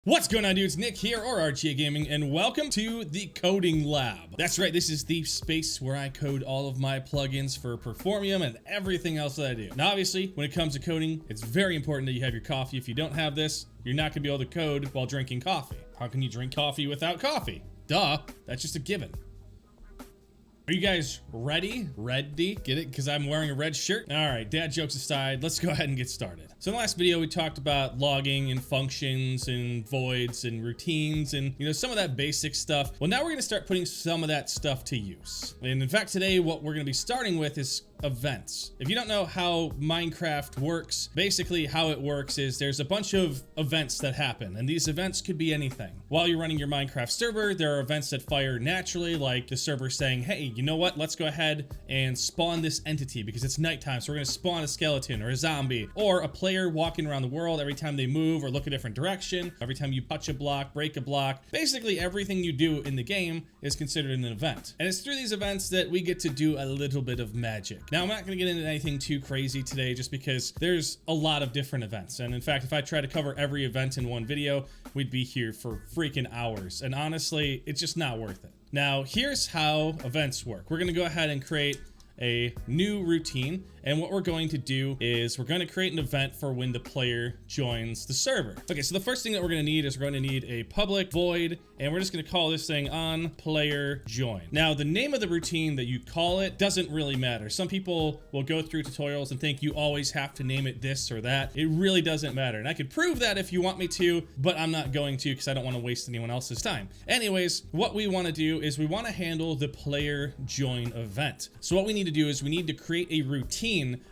What's going on, dudes? Nick here, or RGA Gaming, and welcome to the Coding Lab. That's right, this is the space where I code all of my plugins for Performium and everything else that I do. Now, obviously, when it comes to coding, it's very important that you have your coffee. If you don't have this, you're not going to be able to code while drinking coffee. How can you drink coffee without coffee? Duh, that's just a given. Are you guys ready? Ready? Get it? Because I'm wearing a red shirt? All right, dad jokes aside, let's go ahead and get started. So in the last video, we talked about logging and functions and voids and routines and, some of that basic stuff. Well, now we're going to start putting some of that stuff to use. And in fact, today, what we're going to be starting with is events. If you don't know how Minecraft works, basically how it works is there's a bunch of events that happen, and these events could be anything. While you're running your Minecraft server, there are events that fire naturally, like the server saying, hey, you know what? Let's go ahead and spawn this entity because it's nighttime, so we're going to spawn a skeleton or a zombie, or a player walking around the world every time they move or look a different direction, every time you touch a block, break a block. Basically, everything you do in the game is considered an event. And it's through these events that we get to do a little bit of magic. Now, I'm not going to get into anything too crazy today just because there's a lot of different events. And in fact, if I try to cover every event in one video, we'd be here for freaking hours. And honestly, it's just not worth it. Now, here's how events work. We're going to go ahead and create a new routine, and what we're going to do is we're going to create an event for when the player joins the server. Okay, so the first thing that we're going to need is we're going to need a public void, and we're just going to call this thing on player join. Now, the name of the routine that you call it doesn't really matter. Some people will go through tutorials and think you always have to name it this or that. It really doesn't matter, and I could prove that if you want me to, but I'm not going to because I don't want to waste anyone else's time. Anyways, what we want to do is we want to handle the player join event. So what we need to do is we need to create a routine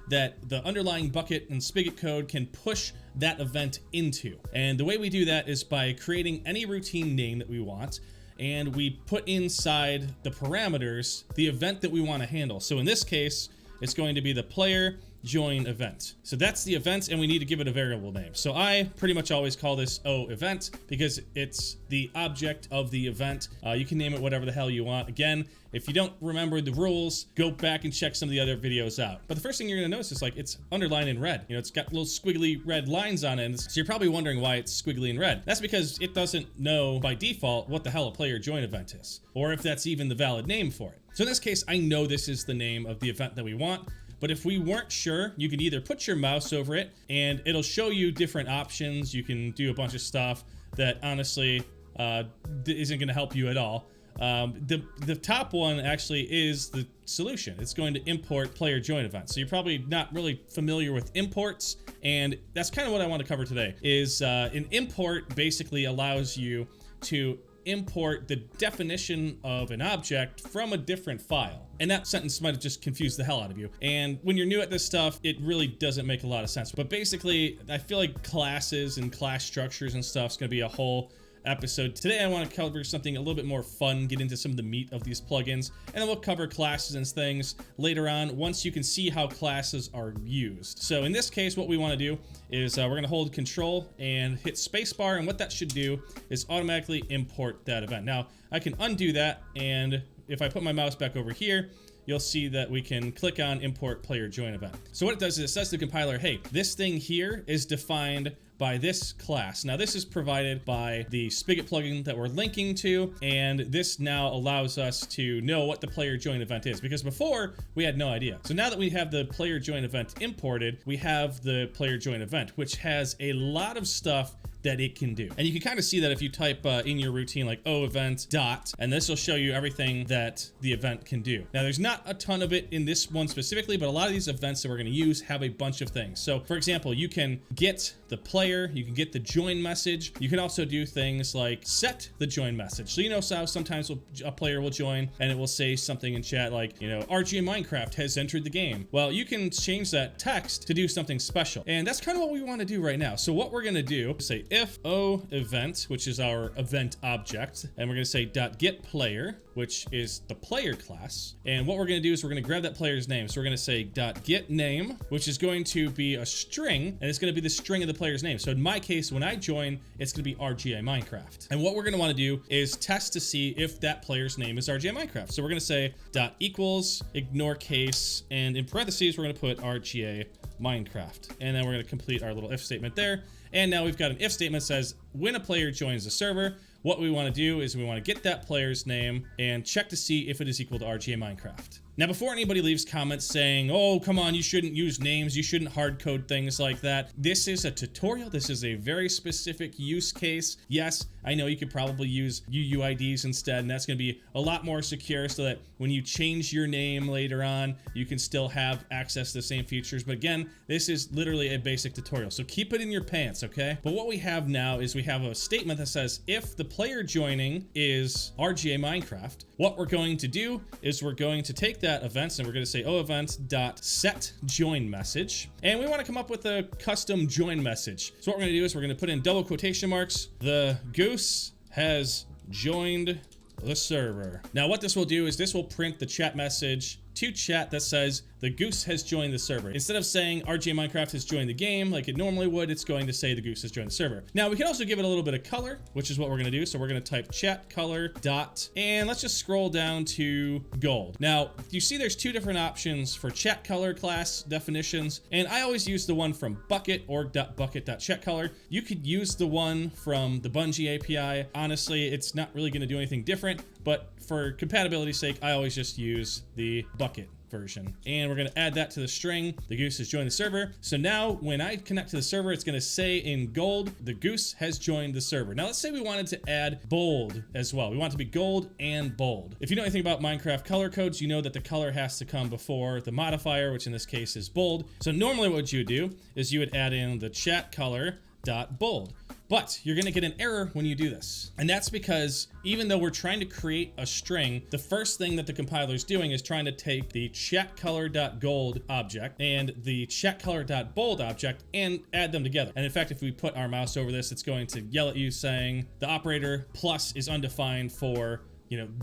that the underlying Bukkit and Spigot code can push that event into. And the way we do that is by creating any routine name that we want, and we put inside the parameters the event that we want to handle. So in this case, it's going to be the player join event. So that's the event, and we need to give it a variable name. So I pretty much always call this event because it's the object of the event. You can name it whatever the hell you want. Again, if you don't remember the rules, go back and check some of the other videos out. But the first thing you're gonna notice is it's underlined in red. It's got little squiggly red lines on it. So you're probably wondering why it's squiggly in red. That's because it doesn't know by default what the hell a player join event is, or if that's even the valid name for it. So in this case, I know this is the name of the event that we want. But if we weren't sure, you could either put your mouse over it and it'll show you different options. You can do a bunch of stuff that honestly isn't going to help you at all. The top one actually is the solution. It's going to import player join event. So you're probably not really familiar with imports, and that's kind of what I want to cover today. Is an import basically allows you to import the definition of an object from a different file. And that sentence might have just confused the hell out of you. And when you're new at this stuff, it really doesn't make a lot of sense. But basically, I feel like classes and class structures and stuff is going to be a whole episode. Today, I want to cover something a little bit more fun, get into some of the meat of these plugins, and then we'll cover classes and things later on once you can see how classes are used. So in this case, what we want to do is we're going to hold Control and hit spacebar, and what that should do is automatically import that event. Now, I can undo that, and if I put my mouse back over here, you'll see that we can click on import player join event. So what it does is it says to the compiler, hey, this thing here is defined by this class. Now this is provided by the Spigot plugin that we're linking to, and this now allows us to know what the player join event is, because before we had no idea. So now that we have the player join event imported, we have the player join event, which has a lot of stuff that it can do. And you can kind of see that if you type in your routine like event dot, and this will show you everything that the event can do. Now there's not a ton of it in this one specifically, but a lot of these events that we're going to use have a bunch of things. So for example, you can get the player, you can get the join message. You can also do things like set the join message. So how sometimes a player will join and it will say something in chat like, RGA Minecraft has entered the game. Well, you can change that text to do something special. And that's kind of what we want to do right now. So what we're going to do is say if event, which is our event object, and we're going to say .get player, which is the player class. And what we're going to do is we're going to grab that player's name. So we're going to say .get name, which is going to be a string, and it's going to be the string of the player's name. So in my case, when I join, it's going to be RGA Minecraft. And what we're going to want to do is test to see if that player's name is RGA Minecraft. So we're going to say .equals, ignore case, and in parentheses, we're going to put RGA Minecraft. And then we're going to complete our little if statement there. And now we've got an if statement that says when a player joins the server, what we want to do is we want to get that player's name and check to see if it is equal to RGA Minecraft. Now, before anybody leaves comments saying, oh, come on, you shouldn't use names, you shouldn't hard code things like that. This is a tutorial. This is a very specific use case. Yes, I know you could probably use UUIDs instead, and that's going to be a lot more secure so that when you change your name later on, you can still have access to the same features. But again, this is literally a basic tutorial, so keep it in your pants, okay? But what we have now is we have a statement that says if the player joining is RGA Minecraft, what we're going to do is we're going to take that events and we're going to say event.setJoinMessage, and we want to come up with a custom join message. So what we're going to do is we're going to put in double quotation marks, the goose has joined the server. Now what this will do is this will print the chat message to chat that says the goose has joined the server. Instead of saying RGA Minecraft has joined the game like it normally would, it's going to say the goose has joined the server. Now we can also give it a little bit of color, which is what we're going to do. So we're going to type chat color dot, and let's just scroll down to gold. Now you see there's two different options for chat color class definitions, and I always use the one from Bukkit or .bukkit.chatcolor. You could use the one from the Bungie API. Honestly, it's not really going to do anything different, but for compatibility's sake, I always just use the Bukkit version. And we're going to add that to the string, the goose has joined the server. So now when I connect to the server, it's going to say in gold, the goose has joined the server. Now let's say we wanted to add bold as well. We want it to be gold and bold. If you know anything about Minecraft color codes, you know that the color has to come before the modifier, which in this case is bold. So normally what you would do is you would add in the chat color dot bold. But you're going to get an error when you do this. And that's because even though we're trying to create a string, the first thing that the compiler is doing is trying to take the chatColor.gold object and the chatColor.bold object and add them together. And in fact, if we put our mouse over this, it's going to yell at you saying the operator plus is undefined for,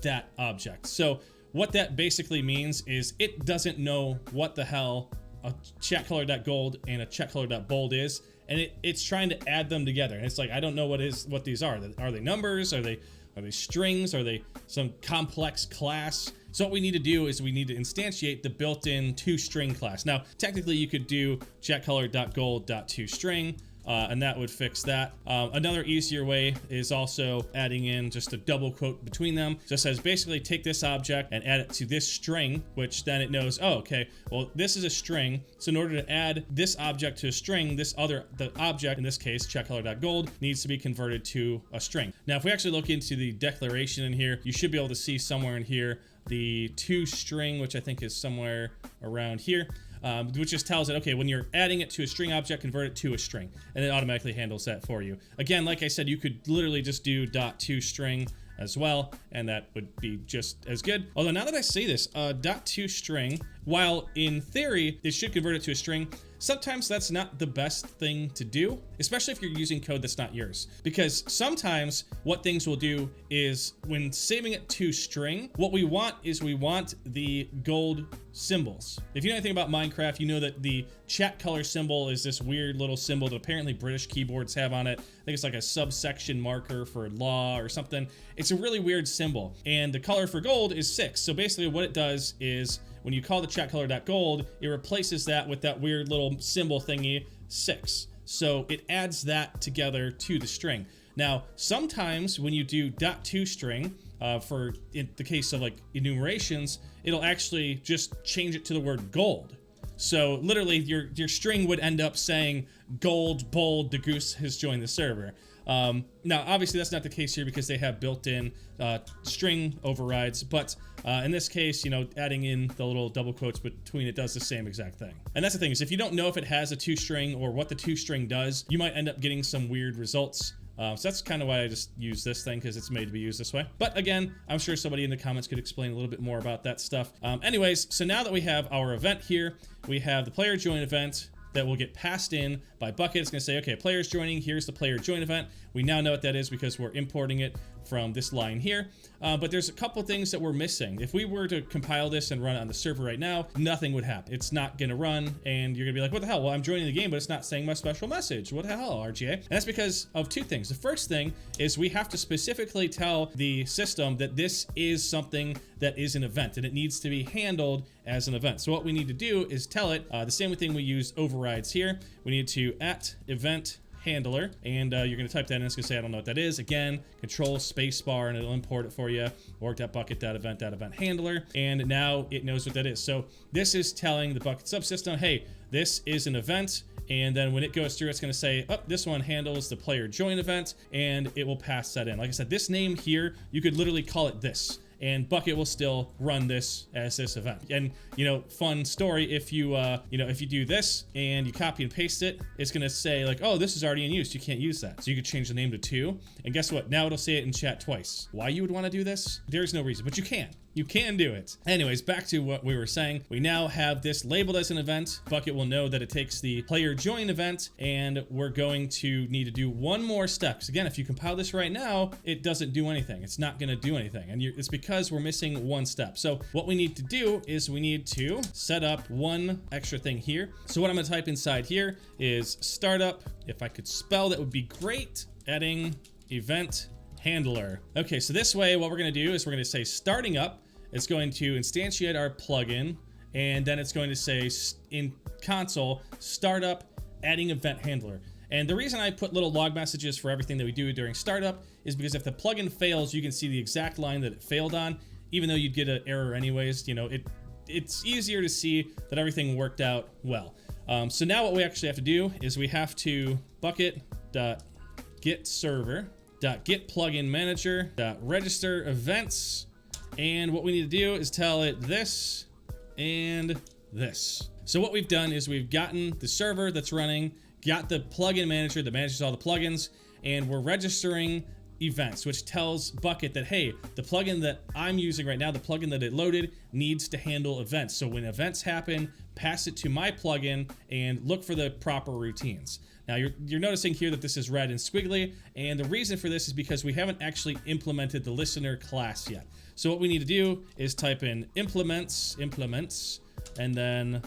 that object. So what that basically means is it doesn't know what the hell a chatColor.gold and a chatColor.bold is. And it's trying to add them together. And it's like, I don't know what these are. Are they numbers? Are they strings? Are they some complex class? So what we need to do is we need to instantiate the built-in toString class. Now, technically you could do chatcolor.gold.toString, and that would fix that. Another easier way is also adding in just a double quote between them. So it says basically take this object and add it to this string, which then it knows, oh, okay, well, this is a string. So in order to add this object to a string, the object, in this case, chatcolor.gold, needs to be converted to a string. Now, if we actually look into the declaration in here, you should be able to see somewhere in here the toString, which I think is somewhere around here. Which just tells it, okay, when you're adding it to a string object, convert it to a string, and it automatically handles that for you. Again, like I said, you could literally just do .toString as well, and that would be just as good. Although now that I say this, .toString, while in theory, it should convert it to a string, sometimes that's not the best thing to do, especially if you're using code that's not yours. Because sometimes what things will do is when saving it to string, what we want is we want the gold symbols. If you know anything about Minecraft, you know that the chat color symbol is this weird little symbol that apparently British keyboards have on it. I think it's like a subsection marker for law or something. It's a really weird symbol. And the color for gold is 6. So basically what it does is when you call the chatcolor.gold, it replaces that with that weird little symbol thingy, 6. So it adds that together to the string. Now, sometimes when you do .toString, for in the case of like enumerations, it'll actually just change it to the word gold. So literally your string would end up saying gold, bold, the goose has joined the server. Now, obviously that's not the case here because they have built-in string overrides, but in this case, adding in the little double quotes between it does the same exact thing. And that's the thing is if you don't know if it has a toString or what the toString does, you might end up getting some weird results. So that's kind of why I just use this thing because it's made to be used this way. But again, I'm sure somebody in the comments could explain a little bit more about that stuff. Anyways, so now that we have our event here, we have the player join event that will get passed in by Bukkit. It's going to say, okay, players joining, here's the player join event. We now know what that is because we're importing it from this line here. But there's a couple things that we're missing. If we were to compile this and run it on the server right now, nothing would happen. It's not going to run, and you're going to be like, what the hell? Well, I'm joining the game, but it's not saying my special message. What the hell, RGA? And that's because of two things. The first thing is we have to specifically tell the system that this is something that is an event, and it needs to be handled as an event. So what we need to do is tell it the same thing we use overrides here. We need to @event handler, and you're going to type that in. It's going to say, I don't know what that is. Again, control spacebar, and it'll import it for you. Org.bukkit.event handler, and now it knows what that is. So this is telling the Bukkit subsystem, hey, this is an event. And then when it goes through, it's going to say, oh, this one handles the player join event, and it will pass that in. Like I said, this name here, you could literally call it this, and Bukkit will still run this as this event. And, you know, fun story, if you, if you do this and you copy and paste it, it's going to say like, oh, this is already in use. You can't use that. So you could change the name to 2. And guess what? Now it'll say it in chat twice. Why you would want to do this? There's no reason, but you can. You can do it. Anyways, back to what we were saying. We now have this labeled as an event. Bukkit will know that it takes the player join event, and we're going to need to do one more step. Because again, if you compile this right now, it doesn't do anything. It's not going to do anything. And it's because we're missing one step. So what we need to do is we need to set up one extra thing here. So what I'm going to type inside here is startup. If I could spell, that would be great. Adding event handler. Okay, so this way, what we're going to do is we're going to say starting up. It's going to instantiate our plugin, and then it's going to say in console, startup, adding event handler. And the reason I put little log messages for everything that we do during startup is because if the plugin fails, you can see the exact line that it failed on, even though you'd get an error anyways. You know, it's easier to see that everything worked out well. So now what we actually have to do is we have to bukkit.getServer.getPluginManager.register events. And what we need to do is tell it this and this. So what we've done is we've gotten the server that's running, got the plugin manager that manages all the plugins, and we're registering events, which tells Bukkit that, hey, the plugin that I'm using right now, the plugin that it loaded, needs to handle events. So when events happen, pass it to my plugin and look for the proper routines. Now you're noticing here that this is red and squiggly, and the reason for this is because we haven't actually implemented the listener class yet. So what we need to do is type in implements, and then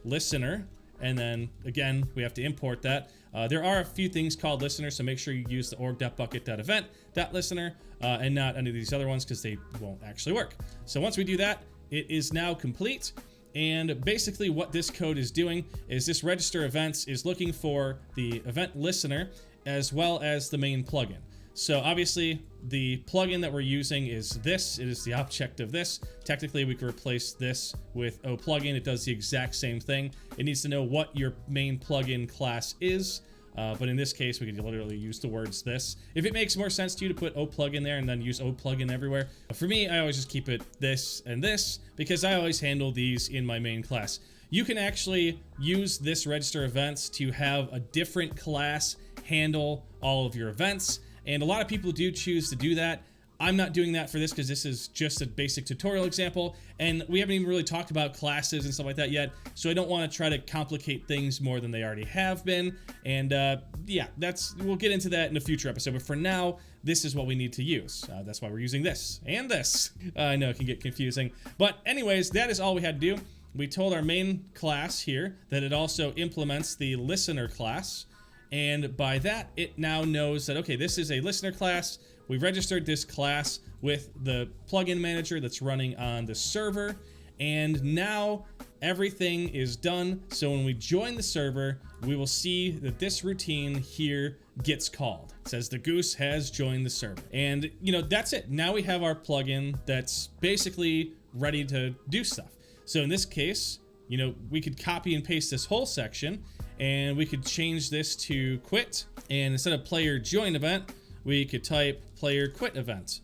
listener, and then again, we have to import that. There are a few things called listener, so make sure you use the org.bukkit.event.listener and not any of these other ones because they won't actually work. So once we do that, it is now complete. And basically what this code is doing is this register events is looking for the event listener as well as the main plugin. So obviously the plugin that we're using is this. It is the object of this. Technically we could replace this with plugin. It does the exact same thing. It needs to know what your main plugin class is. But in this case, we could literally use the words this. If it makes more sense to you to put plugin there and then use plugin everywhere. But for me, I always just keep it this and this because I always handle these in my main class. You can actually use this register events to have a different class handle all of your events. And a lot of people do choose to do that. I'm not doing that for this because this is just a basic tutorial example, and we haven't even really talked about classes and stuff like that yet, so I don't want to try to complicate things more than they already have been. And yeah, we'll get into that in a future episode, but for now, this is what we need to use. That's why we're using this and this. I know it can get confusing, but anyways, that is all we had to do. We told our main class here that it also implements the listener class, and by that, it now knows that, okay, this is a listener class. We registered this class with the plugin manager that's running on the server, and now everything is done. So when we join the server, we will see that this routine here gets called. It says the goose has joined the server. And you know, that's it. Now we have our plugin that's basically ready to do stuff. So in this case, you know, we could copy and paste this whole section, and we could change this to quit. And instead of player join event, we could type PlayerQuitEvent.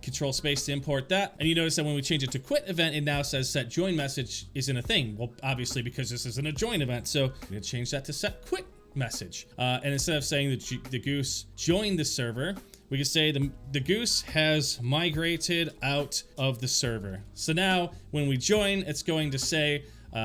Control space to import that. And you notice that when we change it to quit event, it now says set join message isn't a thing. Well, obviously because this isn't a join event. So we're gonna change that to set quit message. And instead of saying that the goose joined the server, we can say the goose has migrated out of the server. So now when we join, it's going to say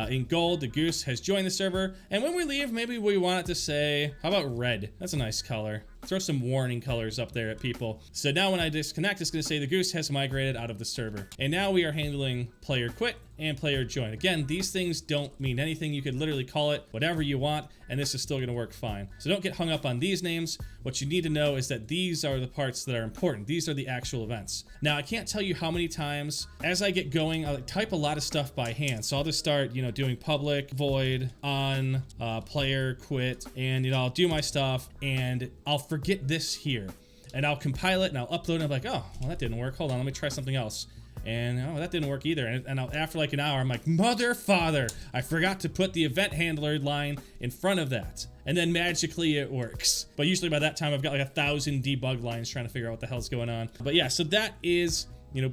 in gold, the goose has joined the server. And when we leave, maybe we want it to say, how about red? That's a nice color. Throw some warning colors up there at people. So now when I disconnect, it's going to say the goose has migrated out of the server. And now we are handling player quit and player join. Again, these things don't mean anything. You could literally call it whatever you want, and this is still going to work fine. So don't get hung up on these names. What you need to know is that these are the parts that are important. These are the actual events. Now, I can't tell you how many times as I get going, I type a lot of stuff by hand. So I'll just start, doing public, void, on, player, quit, and, I'll do my stuff, and I'll forget this here. And I'll compile it, and I'll upload it, and I'm like, oh, well, that didn't work. Hold on, let me try something else. And oh, that didn't work either. And after like an hour, I'm like, mother father, I forgot to put the event handler line in front of that. And then magically it works. But usually by that time, I've got like 1,000 debug lines trying to figure out what the hell's going on. But yeah, so that is,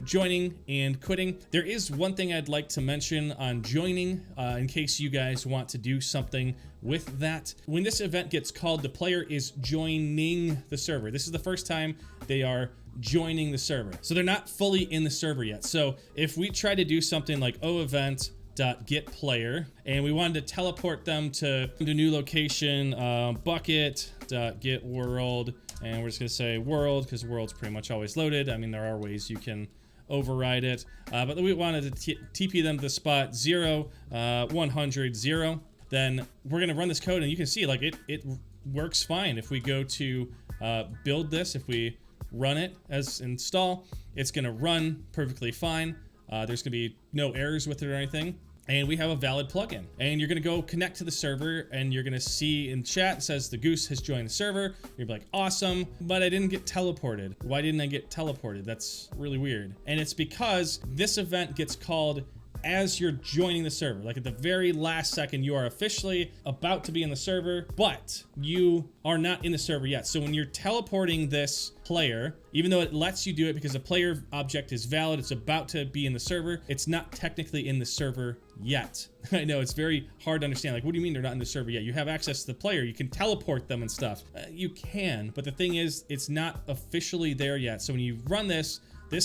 joining and quitting. There is one thing I'd like to mention on joining, in case you guys want to do something with that. When this event gets called, the player is joining the server. This is the first time they are joining the server. So they're not fully in the server yet. So if we try to do something like oEvent.getPlayer, and we wanted to teleport them to the new location, Bukkit.getWorld, and we're just gonna say world, because world's pretty much always loaded. I mean, there are ways you can override it, but we wanted to TP them to the spot 0, 100, 0. Then we're gonna run this code, and you can see like it works fine. If we go to build this, if we run it as install, it's gonna run perfectly fine. There's gonna be no errors with it or anything. And we have a valid plugin. And you're gonna go connect to the server, and you're gonna see in chat, it says the goose has joined the server. You're like, awesome, but I didn't get teleported. Why didn't I get teleported? That's really weird. And it's because this event gets called as you're joining the server. Like at the very last second, you are officially about to be in the server, but you are not in the server yet. So when you're teleporting this player, even though it lets you do it because the player object is valid, it's about to be in the server, it's not technically in the server yet. I know it's very hard to understand. Like, what do you mean they're not in the server yet? You have access to the player, you can teleport them and stuff. You can, but the thing is, it's not officially there yet. So when you run this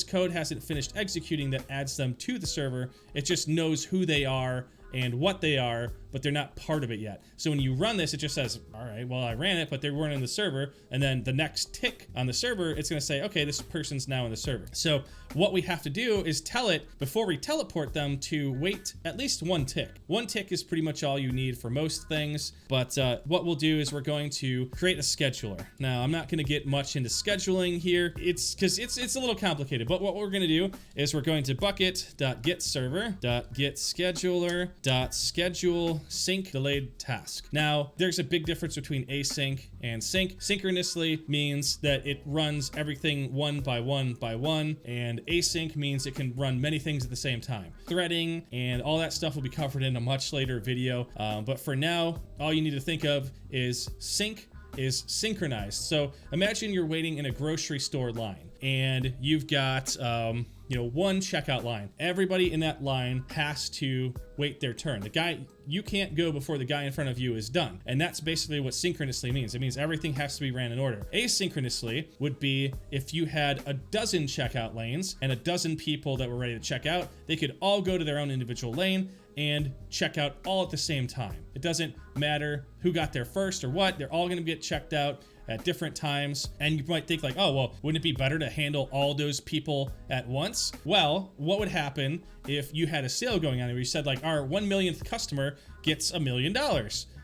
code hasn't finished executing that adds them to the server. It just knows who they are and what they are, but they're not part of it yet. So when you run this, it just says, all right, well, I ran it, but they weren't in the server. And then the next tick on the server, it's gonna say, okay, this person's now in the server. So what we have to do is tell it before we teleport them to wait at least one tick. One tick is pretty much all you need for most things. But what we'll do is we're going to create a scheduler. Now, I'm not gonna get much into scheduling here. It's because it's a little complicated, but what we're gonna do is we're going to bucket.getServer.getScheduler.schedule sync delayed task. Now, there's a big difference between async and sync. Synchronously means that it runs everything one by one by one, and async means it can run many things at the same time. Threading and all that stuff will be covered in a much later video, but for now, all you need to think of is sync is synchronized. So imagine you're waiting in a grocery store line, and you've got one checkout line. Everybody in that line has to wait their turn. The guy, you can't go before the guy in front of you is done. And that's basically what synchronously means. It means everything has to be ran in order. Asynchronously would be if you had a dozen checkout lanes and a dozen people that were ready to check out, they could all go to their own individual lane and check out all at the same time. It doesn't matter who got there first or what, they're all gonna get checked out at different times. And you might think like, oh, well, wouldn't it be better to handle all those people at once? Well, what would happen if you had a sale going on where you said like, our 1 millionth customer gets $1 million?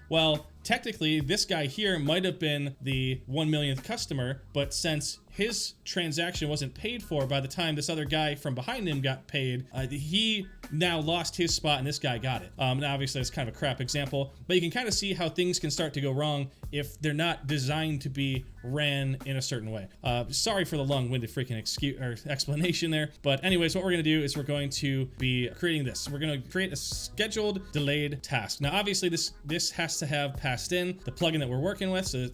Well, technically this guy here might have been the 1 millionth customer, but since his transaction wasn't paid for by the time this other guy from behind him got paid, he now lost his spot and this guy got it. And obviously that's kind of a crap example, but you can kind of see how things can start to go wrong if they're not designed to be ran in a certain way. Sorry for the long-winded freaking explanation there, but anyways, what we're gonna do is we're going to be creating this. We're gonna create a scheduled delayed task. Now, obviously this has to have passed in the plugin that we're working with, so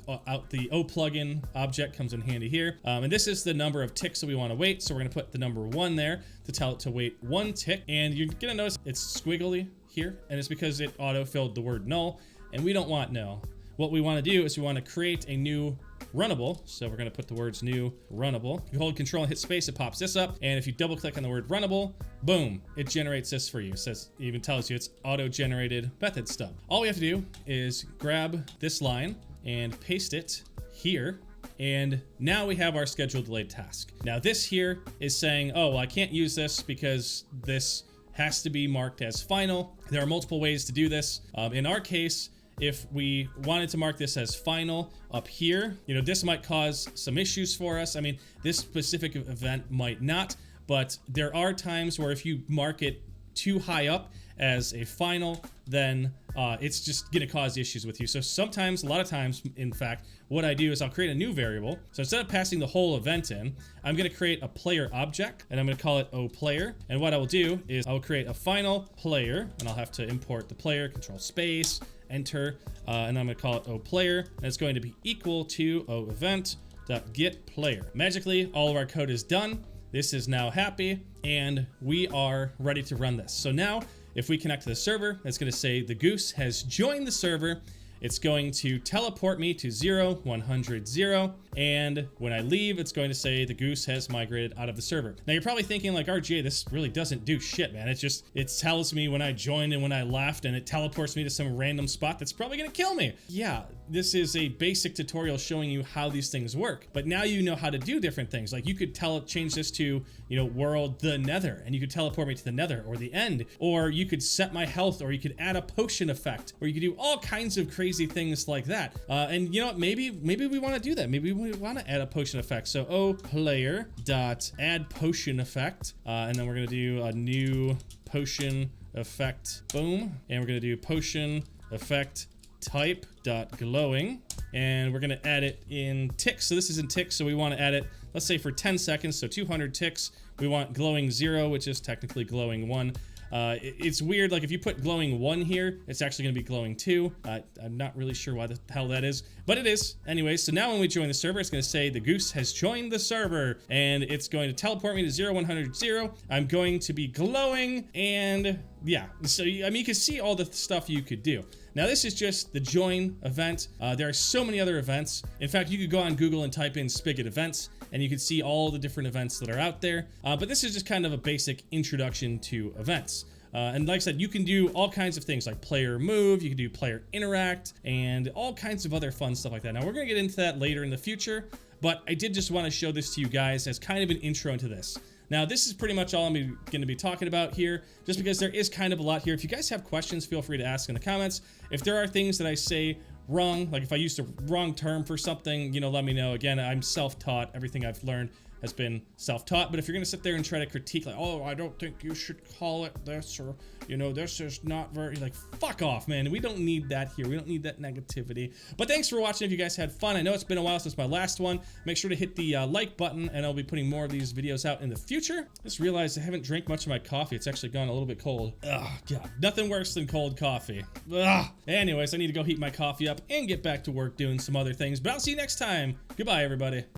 the O plugin object comes in handy here. And this is the number of ticks that we want to wait. So we're going to put the number 1 there to tell it to wait 1 tick. And you're going to notice it's squiggly here. And it's because it auto-filled the word null. And we don't want null. What we want to do is we want to create a new runnable. So we're going to put the words new runnable. You hold control and hit space, it pops this up. And if you double click on the word runnable, boom, it generates this for you. It even tells you it's auto-generated method stub. All we have to do is grab this line and paste it here. And now we have our scheduled delayed task. Now this here is saying, oh, well, I can't use this because this has to be marked as final. There are multiple ways to do this. In our case, if we wanted to mark this as final up here, you know, this might cause some issues for us. I mean, this specific event might not, but there are times where if you mark it too high up as a final, then it's just gonna cause issues with you. So sometimes, a lot of times, in fact, what I do is I'll create a new variable. So instead of passing the whole event in, I'm gonna create a player object, and I'm gonna call it oPlayer. And what I will do is I will create a final player, and I'll have to import the player, control space, enter, and I'm gonna call it oPlayer, and it's going to be equal to oEvent.getPlayer. Magically, all of our code is done. This is now happy, and we are ready to run this. So now, if we connect to the server, it's going to say the goose has joined the server. It's going to teleport me to 0, 100, 0. And when I leave, it's going to say the goose has migrated out of the server. Now you're probably thinking like, RGA, this really doesn't do shit, man. It tells me when I joined and when I left, and it teleports me to some random spot that's probably gonna kill me. Yeah, this is a basic tutorial showing you how these things work. But now you know how to do different things. Like you could change this to, you know, world the nether, and you could teleport me to the nether or the end, or you could set my health, or you could add a potion effect, or you could do all kinds of crazy things like that. And you know what, maybe we want to do that. Maybe we want to add a potion effect. So oPlayer.add potion effect, and then we're gonna do a new potion effect, boom, and we're gonna do potion effect type.glowing, and we're gonna add it in ticks. So this is in ticks, so we want to add it, let's say for 10 seconds, so 200 ticks. We want glowing 0, which is technically glowing 1. It's weird, like if you put glowing 1 here, it's actually going to be glowing 2. I'm not really sure why the hell that is, but it is. Anyway, so now when we join the server, it's going to say the goose has joined the server, and it's going to teleport me to 0, 100, 0. I'm going to be glowing, and yeah, so I mean, you can see all the stuff you could do. Now this is just the join event. There are so many other events. In fact, you could go on Google and type in Spigot events, and you can see all the different events that are out there. But this is just kind of a basic introduction to events. And like I said, you can do all kinds of things like player move, you can do player interact, and all kinds of other fun stuff like that. Now we're gonna get into that later in the future, but I did just want to show this to you guys as kind of an intro into this. Now, this is pretty much all I'm going to be talking about here, just because there is kind of a lot here. If you guys have questions, feel free to ask in the comments. If there are things that I say wrong, like if I used the wrong term for something, you know, let me know. Again, I'm self-taught. Everything I've learned has been self-taught. But if you're going to sit there and try to critique, like, oh, I don't think you should call it this, or, you know, this is not very, like, fuck off, man. We don't need that here. We don't need that negativity. But thanks for watching. If you guys had fun, I know it's been a while since my last one. Make sure to hit the like button, and I'll be putting more of these videos out in the future. Just realized I haven't drank much of my coffee. It's actually gone a little bit cold. Ugh, God. Nothing worse than cold coffee. Ugh. Anyways, I need to go heat my coffee up and get back to work doing some other things. But I'll see you next time. Goodbye, everybody.